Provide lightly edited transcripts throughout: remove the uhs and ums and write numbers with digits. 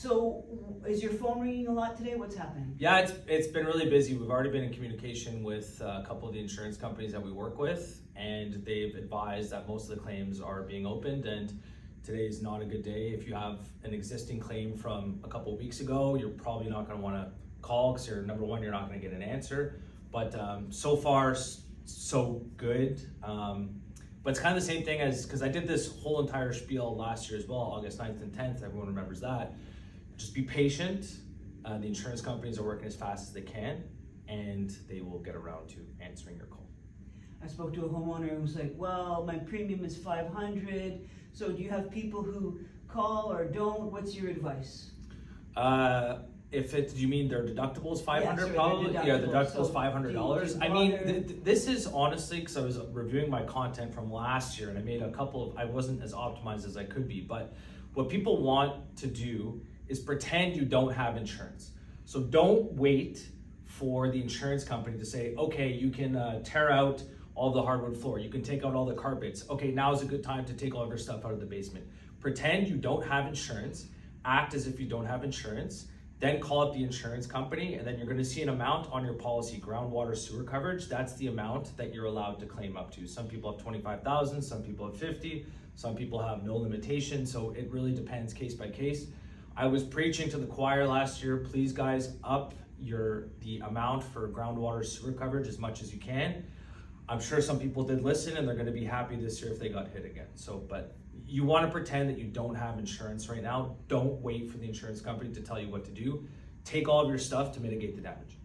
So is your phone ringing a lot today? What's happening? Yeah, it's been really busy. We've already been in communication with a couple of the insurance companies that we work with, and they've advised that most of the claims are being opened, and today is not a good day. If you have an existing claim from a couple of weeks ago, you're probably not going to want to call because number one, you're not going to get an answer. But so far, so good. But it's kind of the same thing as, because I did this whole entire spiel last year as well, August 9th and 10th, everyone remembers that. Just be patient. The insurance companies are working as fast as they can, and they will get around to answering your call. I spoke to a homeowner who was like, well, my premium is $500. So do you have people who call or don't? What's your advice? Do you mean their deductible is $500? Yes, probably? their deductible. Yeah, the deductible is So $500. I mean, this is honestly, because I was reviewing my content from last year and I made I wasn't as optimized as I could be, but what people want to do is pretend you don't have insurance. So don't wait for the insurance company to say, okay, you can tear out all the hardwood floor, you can take out all the carpets. Okay, now is a good time to take all of your stuff out of the basement. Pretend you don't have insurance, act as if you don't have insurance, then call up the insurance company, and then you're gonna see an amount on your policy, groundwater sewer coverage. That's the amount that you're allowed to claim up to. Some people have 25,000, some people have 50, some people have no limitation, so it really depends case by case. I was preaching to the choir last year, please guys, up the amount for groundwater sewer coverage as much as you can. I'm sure some people did listen, and they're gonna be happy this year if they got hit again. But you wanna pretend that you don't have insurance right now. Don't wait for the insurance company to tell you what to do. Take all of your stuff to mitigate the damage.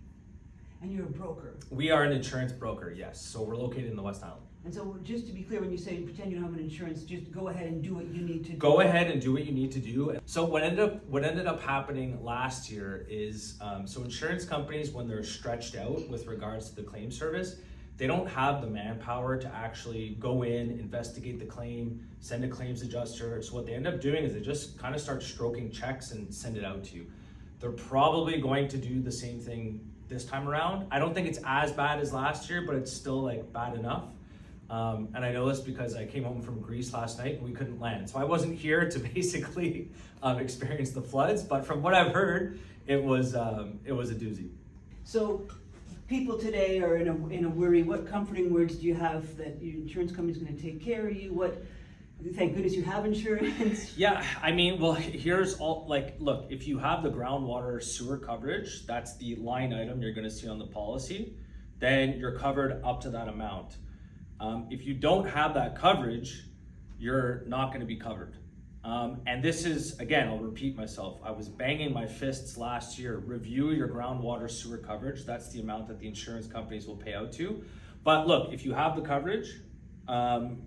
And you're a broker. We are an insurance broker, yes. So we're located in the West Island. And so just to be clear, when you say pretend you don't have an insurance, just go ahead and do what you need to do. Go ahead and do what you need to do. So what ended up happening last year is, so insurance companies, when they're stretched out with regards to the claim service, they don't have the manpower to actually go in, investigate the claim, send a claims adjuster. So what they end up doing is they just kind of start stroking checks and send it out to you. They're probably going to do the same thing this time around. I don't think it's as bad as last year, but it's still like bad enough. And I know this because I came home from Greece last night and we couldn't land. So I wasn't here to basically experience the floods, but from what I've heard, it was a doozy. So people today are in a worry. What comforting words do you have that your insurance company is going to take care of you? Thank goodness you have insurance. Yeah, I mean, well, here's all, look, if you have the groundwater sewer coverage, that's the line item you're going to see on the policy, then you're covered up to that amount. If you don't have that coverage, you're not going to be covered. And this is, again, I'll repeat myself. I was banging my fists last year. Review your groundwater sewer coverage. That's the amount that the insurance companies will pay out to. But look, if you have the coverage,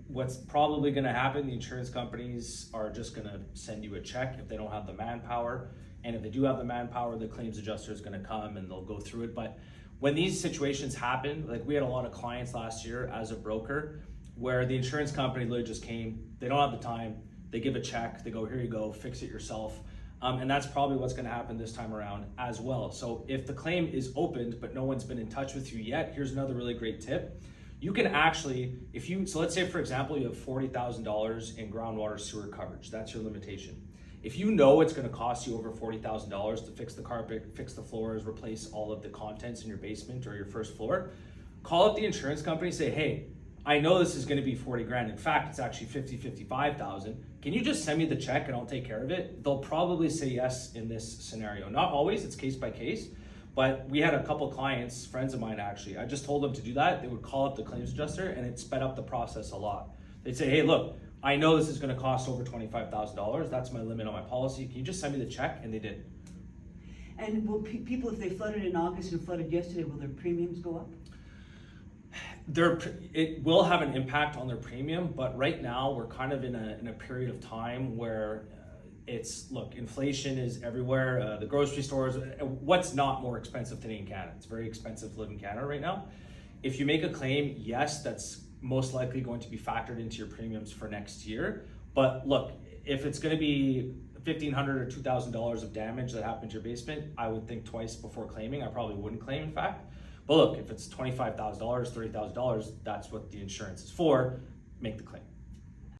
what's probably going to happen, the insurance companies are just going to send you a check if they don't have the manpower. And if they do have the manpower, the claims adjuster is going to come and they'll go through it. But when these situations happen, like we had a lot of clients last year as a broker where the insurance company literally just came, they don't have the time, they give a check, they go, here you go, fix it yourself. And that's probably what's gonna happen this time around as well. So if the claim is opened, but no one's been in touch with you yet, here's another really great tip. You can actually, so let's say for example, you have $40,000 in groundwater sewer coverage, that's your limitation. If you know it's gonna cost you over $40,000 to fix the carpet, fix the floors, replace all of the contents in your basement or your first floor, call up the insurance company, say, hey, I know this is gonna be 40 grand. In fact, it's actually 55,000. Can you just send me the check and I'll take care of it? They'll probably say yes in this scenario. Not always, it's case by case, but we had a couple clients, friends of mine actually, I just told them to do that. They would call up the claims adjuster and it sped up the process a lot. They'd say, hey, look, I know this is gonna cost over $25,000. That's my limit on my policy. Can you just send me the check? And they did. And will people, if they flooded in August and flooded yesterday, will their premiums go up? It will have an impact on their premium, but right now we're kind of in a period of time where inflation is everywhere. The grocery stores, what's not more expensive today in Canada? It's very expensive to live in Canada right now. If you make a claim, yes, that's most likely going to be factored into your premiums for next year. But look, if it's going to be $1,500 or $2,000 of damage that happened to your basement, I would think twice before claiming. I probably wouldn't claim, in fact. But look, if it's $25,000, $30,000, that's what the insurance is for. Make the claim.